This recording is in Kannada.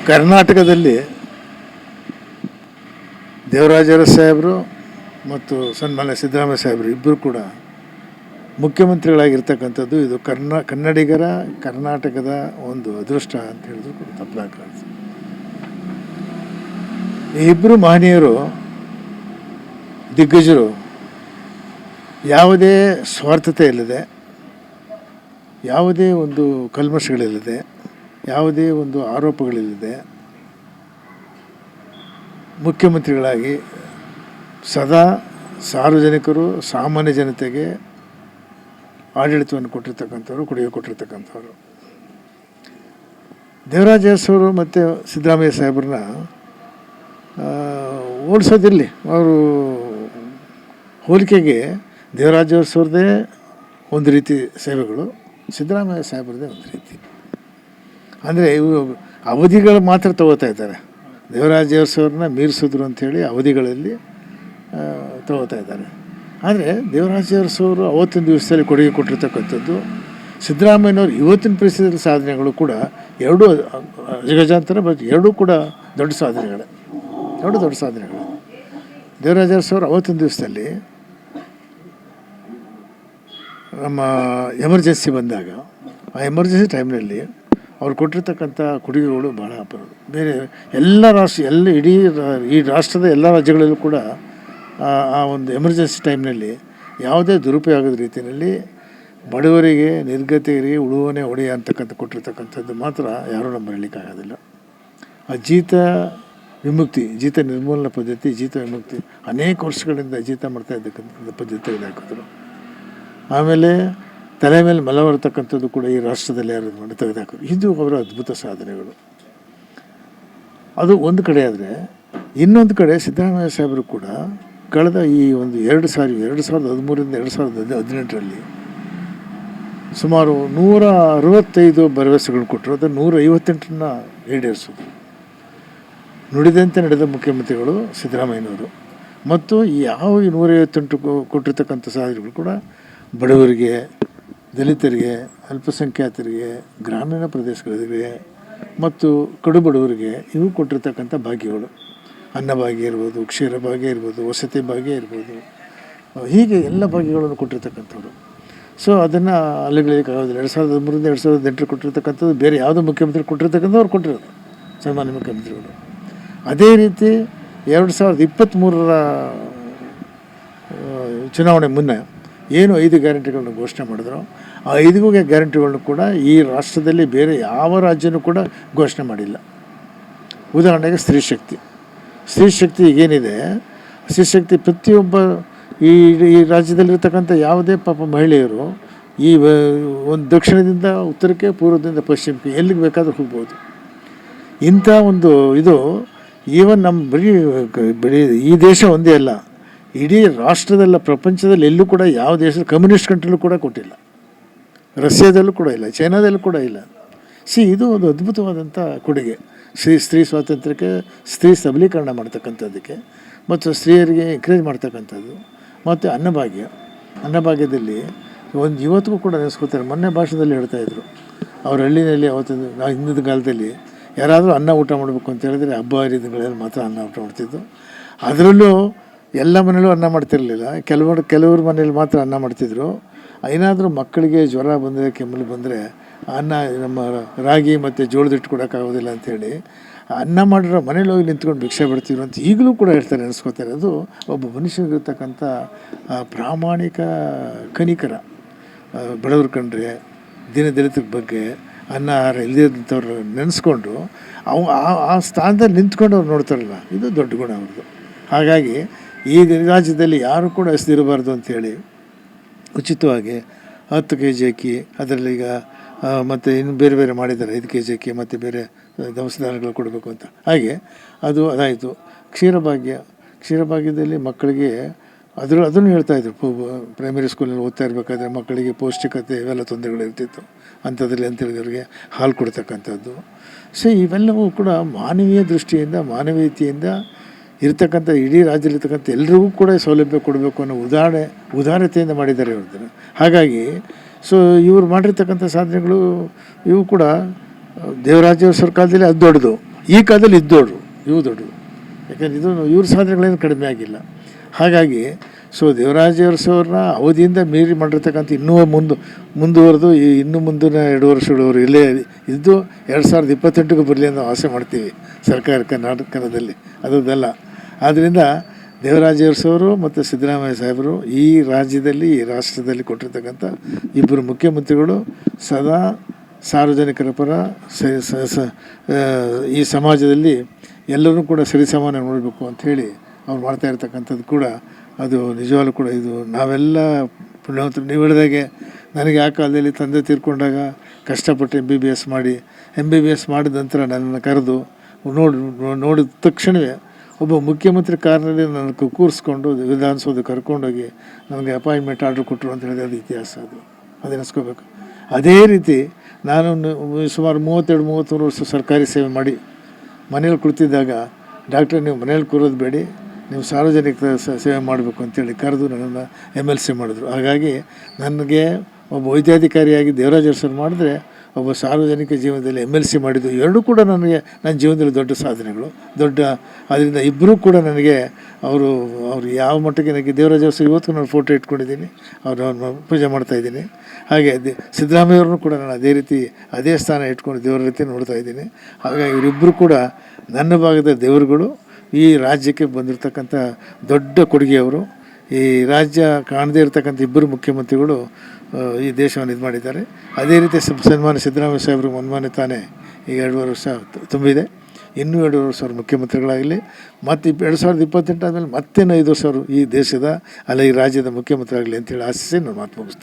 ಕರ್ನಾಟಕದಲ್ಲಿ ದೇವರಾಜ ಅರಸು ಸಾಹೇಬರು ಮತ್ತು ಸನ್ಮಾನ್ಯ ಸಿದ್ದರಾಮಯ್ಯ ಸಾಹೇಬರು ಇಬ್ಬರು ಕೂಡ ಮುಖ್ಯಮಂತ್ರಿಗಳಾಗಿರ್ತಕ್ಕಂಥದ್ದು ಇದು ಕನ್ನಡಿಗರ ಕರ್ನಾಟಕದ ಒಂದು ಅದೃಷ್ಟ ಅಂತ ಹೇಳಿದ್ರು ಕೂಡ ತಪ್ಪಲಾಗಲಾರದು. ಈ ಇಬ್ಬರು ಮಹನೀಯರು ದಿಗ್ಗಜರು ಯಾವುದೇ ಸ್ವಾರ್ಥತೆ ಇಲ್ಲದೆ, ಯಾವುದೇ ಒಂದು ಕಲ್ಮಶಗಳಿಲ್ಲದೆ, ಯಾವುದೇ ಒಂದು ಆರೋಪಗಳಿಲ್ಲದೆ ಮುಖ್ಯಮಂತ್ರಿಗಳಾಗಿ ಸದಾ ಸಾರ್ವಜನಿಕರು ಸಾಮಾನ್ಯ ಜನತೆಗೆ ಆಡಳಿತವನ್ನು ಕೊಟ್ಟಿರ್ತಕ್ಕಂಥವ್ರು, ಕೊಡುಗೆ ಕೊಟ್ಟಿರ್ತಕ್ಕಂಥವ್ರು. ದೇವರಾಜ ಅರಸು ಮತ್ತು ಸಿದ್ದರಾಮಯ್ಯ ಸಾಹೇಬ್ರನ್ನ ಹೋಲಿಸೋದಿರಲಿ, ಅವರು ಹೋಲಿಕೆಗೆ ದೇವರಾಜ ಅರಸವ್ರದ್ದೇ ಒಂದು ರೀತಿ ಸೇವೆಗಳು, ಸಿದ್ದರಾಮಯ್ಯ ಸಾಹೇಬ್ರದ್ದೇ ಒಂದು ರೀತಿ. ಅಂದರೆ ಇವರು ಅವಧಿಗಳು ಮಾತ್ರ ತಗೋತಾ ಇದ್ದಾರೆ. ದೇವರಾಜ ಅರಸವ್ರನ್ನ ಮೀರಿಸಿದ್ರು ಅಂಥೇಳಿ ಅವಧಿಗಳಲ್ಲಿ ತಗೋತಾ ಇದ್ದಾರೆ. ಆದರೆ ದೇವರಾಜ ಅರಸವರು ಅವತ್ತಿನ ದಿವಸದಲ್ಲಿ ಕೊಡುಗೆ ಕೊಟ್ಟಿರ್ತಕ್ಕಂಥದ್ದು, ಸಿದ್ದರಾಮಯ್ಯನವರು ಇವತ್ತಿನ ಪರಿಸ್ಥಿತಿಯಲ್ಲಿ ಸಾಧನೆಗಳು ಕೂಡ ಎರಡೂ ಅಜಗಜಾಂತರ, ಬಟ್ ಎರಡೂ ಕೂಡ ದೊಡ್ಡ ಸಾಧನೆಗಳೇ, ದೊಡ್ಡ ಸಾಧನೆಗಳು. ದೇವರಾಜ ಅರಸವರು ಅವತ್ತಿನ ದಿವಸದಲ್ಲಿ ನಮ್ಮ ಎಮರ್ಜೆನ್ಸಿ ಬಂದಾಗ, ಆ ಎಮರ್ಜೆನ್ಸಿ ಟೈಮ್ನಲ್ಲಿ ಅವ್ರು ಕೊಟ್ಟಿರ್ತಕ್ಕಂಥ ಕೊಡುಗೆಗಳು ಭಾಳ ಅಪರೂಪ. ಬೇರೆ ಎಲ್ಲ ಇಡೀ ಈ ರಾಷ್ಟ್ರದ ಎಲ್ಲ ರಾಜ್ಯಗಳಲ್ಲೂ ಕೂಡ ಆ ಒಂದು ಎಮರ್ಜೆನ್ಸಿ ಟೈಮ್ನಲ್ಲಿ ಯಾವುದೇ ದುರುಪಯೋಗದ ರೀತಿಯಲ್ಲಿ ಬಡವರಿಗೆ, ನಿರ್ಗತಿಕರಿಗೆ ಉಳುವನೆ ಹೊಡೆಯ ಅಂತಕ್ಕಂಥ ಕೊಟ್ಟಿರ್ತಕ್ಕಂಥದ್ದು ಮಾತ್ರ ಯಾರೂ ನಮ್ಮ ಬರಲಿಕ್ಕಾಗೋದಿಲ್ಲ. ಆ ಜೀತ ವಿಮುಕ್ತಿ, ಜೀತ ನಿರ್ಮೂಲನಾ ಪದ್ಧತಿ, ಜೀತ ವಿಮುಕ್ತಿ ಅನೇಕ ವರ್ಷಗಳಿಂದ ಜೀತ ಮಾಡ್ತಾ ಇದ್ದಕ್ಕಂಥ ಪದ್ಧತಿ ತೆಗೆದುಹಾಕಿದ್ರು. ಆಮೇಲೆ ತಲೆ ಮೇಲೆ ಮಲ ಬರತಕ್ಕಂಥದ್ದು ಕೂಡ ಈ ರಾಷ್ಟ್ರದಲ್ಲಿ ಯಾರು ಮಾಡಿ ತೆಗೆದುಹಾಕಿದ್ರು. ಇದು ಅವರ ಅದ್ಭುತ ಸಾಧನೆಗಳು. ಅದು ಒಂದು ಕಡೆ. ಆದರೆ ಇನ್ನೊಂದು ಕಡೆ ಸಿದ್ದರಾಮಯ್ಯ ಸಾಹೇಬರು ಕೂಡ ಕಳೆದ ಈ ಒಂದು 2013ರಿಂದ 2018ರಲ್ಲಿ ಸುಮಾರು 165 ಭರವಸೆಗಳು ಕೊಟ್ಟರು. ಅದು 158ನ್ನ ಈಡೇರಿಸೋದು. ನುಡಿದಂತೆ ನಡೆದ ಮುಖ್ಯಮಂತ್ರಿಗಳು ಸಿದ್ದರಾಮಯ್ಯನವರು. ಮತ್ತು ಯಾವ 158 ಕೊಟ್ಟಿರ್ತಕ್ಕಂಥ ಸಾಧನೆಗಳು ಕೂಡ ಬಡವರಿಗೆ, ದಲಿತರಿಗೆ, ಅಲ್ಪಸಂಖ್ಯಾತರಿಗೆ, ಗ್ರಾಮೀಣ ಪ್ರದೇಶಗಳಿಗೆ ಮತ್ತು ಕಡು ಬಡವರಿಗೆ ಇವು ಕೊಟ್ಟಿರ್ತಕ್ಕಂಥ ಭಾಗ್ಯಗಳು. ಅನ್ನಭಾಗ್ಯ ಇರ್ಬೋದು, ಕ್ಷೀರ ಭಾಗ್ಯ ಇರ್ಬೋದು, ವಸತಿ ಭಾಗ್ಯ ಇರ್ಬೋದು, ಹೀಗೆ ಎಲ್ಲ ಭಾಗ್ಯಗಳನ್ನು ಕೊಟ್ಟಿರ್ತಕ್ಕಂಥವ್ರು. ಸೊ ಅದನ್ನು ಅಲ್ಲಿಗಳಿಗೋದಿಲ್ಲ. 2013ರಿಂದ 2018 ಕೊಟ್ಟಿರ್ತಕ್ಕಂಥದ್ದು ಬೇರೆ ಯಾವುದೋ ಮುಖ್ಯಮಂತ್ರಿ ಕೊಟ್ಟಿರ್ತಕ್ಕಂಥ ಅವ್ರು ಕೊಟ್ಟಿರೋದು, ಸಾಮಾನ್ಯ ಮುಖ್ಯಮಂತ್ರಿಗಳು. ಅದೇ ರೀತಿ 2023ರ ಚುನಾವಣೆ ಮುನ್ನ ಏನು 5 ಗ್ಯಾರಂಟಿಗಳನ್ನ ಘೋಷಣೆ ಮಾಡಿದ್ರು, ಆ 5 ಗ್ಯಾರಂಟಿಗಳನ್ನು ಕೂಡ ಈ ರಾಷ್ಟ್ರದಲ್ಲಿ ಬೇರೆ ಯಾವ ರಾಜ್ಯನೂ ಕೂಡ ಘೋಷಣೆ ಮಾಡಿಲ್ಲ. ಉದಾಹರಣೆಗೆ ಸ್ತ್ರೀ ಶಕ್ತಿ ಈಗೇನಿದೆ, ಸ್ತ್ರೀಶಕ್ತಿ ಪ್ರತಿಯೊಬ್ಬ ಈ ರಾಜ್ಯದಲ್ಲಿರ್ತಕ್ಕಂಥ ಯಾವುದೇ ಪಾಪ ಮಹಿಳೆಯರು ಈ ಒಂದು ದಕ್ಷಿಣದಿಂದ ಉತ್ತರಕ್ಕೆ, ಪೂರ್ವದಿಂದ ಪಶ್ಚಿಮಕ್ಕೆ ಎಲ್ಲಿಗೆ ಬೇಕಾದರೂ ಹೋಗ್ಬೋದು. ಇಂಥ ಒಂದು ಇದು ಈವನ್ ನಮ್ಮ ಬರೀ ಈ ದೇಶ ಒಂದೇ ಅಲ್ಲ, ಇಡೀ ರಾಷ್ಟ್ರದಲ್ಲ, ಪ್ರಪಂಚದಲ್ಲಿ ಎಲ್ಲೂ ಕೂಡ ಯಾವ ದೇಶದ ಕಮ್ಯುನಿಸ್ಟ್ ಕಂಟ್ರಿಲೂ ಕೂಡ ಕೊಟ್ಟಿಲ್ಲ, ರಷ್ಯಾದಲ್ಲೂ ಕೂಡ ಇಲ್ಲ, ಚೈನಾದಲ್ಲೂ ಕೂಡ ಇಲ್ಲ. ಇದು ಒಂದು ಅದ್ಭುತವಾದಂಥ ಕೊಡುಗೆ ಸ್ತ್ರೀ ಸ್ವಾತಂತ್ರ್ಯಕ್ಕೆ, ಸ್ತ್ರೀ ಸಬಲೀಕರಣ ಮಾಡ್ತಕ್ಕಂಥದ್ದಕ್ಕೆ ಮತ್ತು ಸ್ತ್ರೀಯರಿಗೆ ಎಂಕರೇಜ್ ಮಾಡ್ತಕ್ಕಂಥದ್ದು. ಮತ್ತು ಅನ್ನಭಾಗ್ಯದಲ್ಲಿ ಒಂದು ಇವತ್ತಿಗೂ ಕೂಡ ನೆನೆಸ್ಕೋತಾರೆ. ಮೊನ್ನೆ ಭಾಷಣದಲ್ಲಿ ಹೇಳ್ತಾಯಿದ್ರು, ಅವ್ರ ಹಳ್ಳಿನಲ್ಲಿ ಅವತ್ತಿನ ಹಿಂದಿನ ಕಾಲದಲ್ಲಿ ಯಾರಾದರೂ ಅನ್ನ ಊಟ ಮಾಡಬೇಕು ಅಂತ ಹೇಳಿದ್ರೆ ಹಬ್ಬ ಹರಿದಿನಗಳಲ್ಲಿ ಮಾತ್ರ ಅನ್ನ ಊಟ ಮಾಡ್ತಿದ್ದು. ಅದರಲ್ಲೂ ಎಲ್ಲ ಮನೇಲೂ ಅನ್ನ ಮಾಡ್ತಿರಲಿಲ್ಲ, ಕೆಲವ್ರ ಮನೇಲಿ ಮಾತ್ರ ಅನ್ನ ಮಾಡ್ತಿದ್ರು. ಏನಾದರೂ ಮಕ್ಕಳಿಗೆ ಜ್ವರ ಬಂದರೆ, ಕೆಮ್ಮಲು ಬಂದರೆ ಅನ್ನ ನಮ್ಮ ರಾಗಿ ಮತ್ತು ಜೋಳದ ಹಿಟ್ಟು ಕೊಡೋಕ್ಕಾಗೋದಿಲ್ಲ ಅಂಥೇಳಿ ಅನ್ನ ಮಾಡಿರೋ ಮನೇಲಿ ಹೋಗಿ ನಿಂತ್ಕೊಂಡು ಭಿಕ್ಷೆ ಬಿಡ್ತಿದ್ರು ಅಂತ ಈಗಲೂ ಕೂಡ ಹೇಳ್ತಾರೆ, ನೆನೆಸ್ಕೋತಾರೆ. ಅದು ಒಬ್ಬ ಮನುಷ್ಯನಿಗಿರ್ತಕ್ಕಂಥ ಪ್ರಾಮಾಣಿಕ ಕನಿಕರ. ಬಡವ್ರ ಕಂಡ್ರೆ, ದಲಿತರ ಬಗ್ಗೆ, ಅನ್ನ ಆಹಾರ ಇಲ್ಲದಂಥವ್ರು ನೆನೆಸ್ಕೊಂಡು ಆ ಸ್ಥಾನದಲ್ಲಿ ನಿಂತ್ಕೊಂಡು ಅವ್ರು ನೋಡ್ತಾರಲ್ಲ, ಇದು ದೊಡ್ಡ ಗುಣ ಅವ್ರದ್ದು. ಹಾಗಾಗಿ ಈ ರಾಜ್ಯದಲ್ಲಿ ಯಾರು ಕೂಡ ಹಸಿದಿರಬಾರ್ದು ಅಂಥೇಳಿ ಉಚಿತವಾಗಿ 10 kg ಅಕ್ಕಿ, ಅದರಲ್ಲೀಗ ಮತ್ತು ಇನ್ನು ಬೇರೆ ಮಾಡಿದ್ದಾರೆ 5 kg ಅಕ್ಕಿ ಮತ್ತು ಬೇರೆ ದವಸ ಧಾನ್ಯಗಳು ಕೊಡಬೇಕು ಅಂತ. ಹಾಗೆ ಅದಾಯಿತು. ಕ್ಷೀರಭಾಗ್ಯದಲ್ಲಿ ಮಕ್ಕಳಿಗೆ ಅದನ್ನು ಹೇಳ್ತಾಯಿದ್ರು. ಪ್ರೈಮರಿ ಸ್ಕೂಲಲ್ಲಿ ಓದ್ತಾ ಇರಬೇಕಾದ್ರೆ ಮಕ್ಕಳಿಗೆ ಪೌಷ್ಟಿಕತೆ ಇವೆಲ್ಲ ತೊಂದರೆಗಳಿರ್ತಿತ್ತು. ಅಂಥದ್ರಲ್ಲಿ ಅಂತೇಳಿದವ್ರಿಗೆ ಹಾಲು ಕೊಡ್ತಕ್ಕಂಥದ್ದು. ಇವೆಲ್ಲವೂ ಕೂಡ ಮಾನವೀಯ ದೃಷ್ಟಿಯಿಂದ, ಮಾನವೀಯತೆಯಿಂದ ಇರ್ತಕ್ಕಂಥ ಇಡೀ ರಾಜ್ಯದಲ್ಲಿರ್ತಕ್ಕಂಥ ಎಲ್ರಿಗೂ ಕೂಡ ಸೌಲಭ್ಯ ಕೊಡಬೇಕು ಅನ್ನೋ ಉದಾರತೆಯಿಂದ ಮಾಡಿದ್ದಾರೆ ಇವ್ರದ್ದು. ಹಾಗಾಗಿ ಇವರು ಮಾಡಿರ್ತಕ್ಕಂಥ ಸಾಧನೆಗಳು ಇವು ಕೂಡ ದೇವರಾಜ ಅರಸರ ಕಾಲದಲ್ಲಿ ಅದು ದೊಡ್ಡದು. ಈ ಕಾಲದಲ್ಲಿ ಇದ್ದೋಡ್ರು, ಇವು ದೊಡ್ಡದು. ಯಾಕಂದರೆ ಇವ್ರ ಸಾಧನೆಗಳೇನು ಕಡಿಮೆ ಆಗಿಲ್ಲ. ಹಾಗಾಗಿ ದೇವರಾಜ ಅರಸು ಅವ್ರನ್ನ ಅವಧಿಯಿಂದ ಮೀರಿ ಮಾಡಿರ್ತಕ್ಕಂಥ ಇನ್ನೂ ಮುಂದುವರೆದು ಇನ್ನು ಮುಂದಿನ 2 ವರ್ಷಗಳವರು ಇಲ್ಲೇ ಇದ್ದು 2028ಕ್ಕೂ ಬರಲಿ ಅಂತ ಆಸೆ ಮಾಡ್ತೀವಿ ಸರ್ಕಾರ ಕರ್ನಾಟಕದಲ್ಲಿ, ಅದಲ್ಲ. ಆದ್ದರಿಂದ ದೇವರಾಜ ಅರಸು ಅವರು ಮತ್ತು ಸಿದ್ದರಾಮಯ್ಯ ಸಾಹೇಬರು ಈ ರಾಜ್ಯದಲ್ಲಿ, ಈ ರಾಷ್ಟ್ರದಲ್ಲಿ ಕೊಟ್ಟಿರ್ತಕ್ಕಂಥ ಇಬ್ಬರು ಮುಖ್ಯಮಂತ್ರಿಗಳು ಸದಾ ಸಾರ್ವಜನಿಕರ ಪರ ಈ ಸಮಾಜದಲ್ಲಿ ಎಲ್ಲರೂ ಕೂಡ ಸರಿಸಮಾನ ನೋಡಬೇಕು ಅಂಥೇಳಿ ಅವ್ರು ಮಾಡ್ತಾ ಇರ್ತಕ್ಕಂಥದ್ದು ಕೂಡ ಅದು ನಿಜವಾಗ್ಲೂ ಕೂಡ ಇದು ನಾವೆಲ್ಲ ಪುಣ್ಯವಂತರು. ನೀವು ಹೇಳಿದಾಗೆ ನನಗೆ ಆ ಕಾಲದಲ್ಲಿ ತಂದೆ ತೀರ್ಕೊಂಡಾಗ ಕಷ್ಟಪಟ್ಟು MBBS ಮಾಡಿ MBBS ಮಾಡಿದ ನಂತರ ನನ್ನನ್ನು ಕರೆದು ನೋಡಿದ ತಕ್ಷಣವೇ ಒಬ್ಬ ಮುಖ್ಯಮಂತ್ರಿ ಕಾರಿನಲ್ಲಿ ನನ್ನ ಕೂರಿಸ್ಕೊಂಡು ವಿಧಾನಸೌಧ ಕರ್ಕೊಂಡೋಗಿ ನನಗೆ ಅಪಾಯಿಂಟ್ಮೆಂಟ್ ಆರ್ಡ್ರ್ ಕೊಟ್ಟರು ಅಂತ ಹೇಳಿದ್ರೆ ಅದು ಇತಿಹಾಸ, ಅದು ನೆನೆಸ್ಕೋಬೇಕು. ಅದೇ ರೀತಿ ನಾನು ಸುಮಾರು 32-33 ವರ್ಷ ಸರ್ಕಾರಿ ಸೇವೆ ಮಾಡಿ ಮನೇಲಿ ಕುಳಿತಿದ್ದಾಗ ಡಾಕ್ಟ್ರೆ ನೀವು ಮನೇಲಿ ಕೂರೋದು ಬೇಡಿ, ನೀವು ಸಾರ್ವಜನಿಕ ಸೇವೆ ಮಾಡಬೇಕು ಅಂತೇಳಿ ಕರೆದು ನನ್ನನ್ನು MLC ಮಾಡಿದ್ರು. ಹಾಗಾಗಿ ನನಗೆ ಒಬ್ಬ ವೈದ್ಯಾಧಿಕಾರಿಯಾಗಿ ದೇವರಾಜ ಅರಸರು ಮಾಡಿದ್ರೆ, ಒಬ್ಬ ಸಾರ್ವಜನಿಕ ಜೀವನದಲ್ಲಿ MLC ಮಾಡಿದ್ದು ಎರಡೂ ಕೂಡ ನನಗೆ ನನ್ನ ಜೀವನದಲ್ಲಿ ದೊಡ್ಡ ಸಾಧನೆಗಳು, ಅದರಿಂದ ಇಬ್ಬರೂ ಕೂಡ ನನಗೆ ಅವರು ಯಾವ ಮಟ್ಟಿಗೆ ನನಗೆ ದೇವರಾಜ ಅರಸು ಇವತ್ತು ನಾನು ಫೋಟೋ ಇಟ್ಕೊಂಡಿದ್ದೀನಿ, ಅವ್ರನ್ನ ಪೂಜೆ ಮಾಡ್ತಾಯಿದ್ದೀನಿ. ಹಾಗೆ ಸಿದ್ದರಾಮಯ್ಯವ್ರನ್ನೂ ಕೂಡ ನಾನು ಅದೇ ರೀತಿ ಅದೇ ಸ್ಥಾನ ಇಟ್ಕೊಂಡು ದೇವರ ರೀತಿ ನೋಡ್ತಾ ಇದ್ದೀನಿ. ಹಾಗಾಗಿ ಇವರಿಬ್ಬರು ಕೂಡ ನನ್ನ ಭಾಗದ ದೇವರುಗಳು. ಈ ರಾಜ್ಯಕ್ಕೆ ಬಂದಿರತಕ್ಕಂಥ ದೊಡ್ಡ ಕೊಡುಗೆಯವರು. ಈ ರಾಜ್ಯ ಕಾಣದೇ ಇರತಕ್ಕಂಥ ಇಬ್ಬರು ಮುಖ್ಯಮಂತ್ರಿಗಳು ಈ ದೇಶವನ್ನು ಇದು ಮಾಡಿದ್ದಾರೆ. ಅದೇ ರೀತಿ ಸನ್ಮಾನ್ಯ ಸಿದ್ದರಾಮಯ್ಯ ಸಾಹೇಬರು ಮೊನ್ನೆ ತಾನೇ ಈಗ 2.5 ವರ್ಷ ತುಂಬಿದೆ. ಇನ್ನೂ 2.5 ವರ್ಷ ಅವರು ಮುಖ್ಯಮಂತ್ರಿಗಳಾಗಲಿ, ಮತ್ತು 2028 ಆದಮೇಲೆ ಮತ್ತೆ 5 ವರ್ಷ ಅವರು ಈ ದೇಶದ ಈ ರಾಜ್ಯದ ಮುಖ್ಯಮಂತ್ರಿ ಆಗಲಿ ಅಂತೇಳಿ ಆಶಿಸಿ ನಾನು ಮಾತು ಮುಗಿಸ್ತೇನೆ.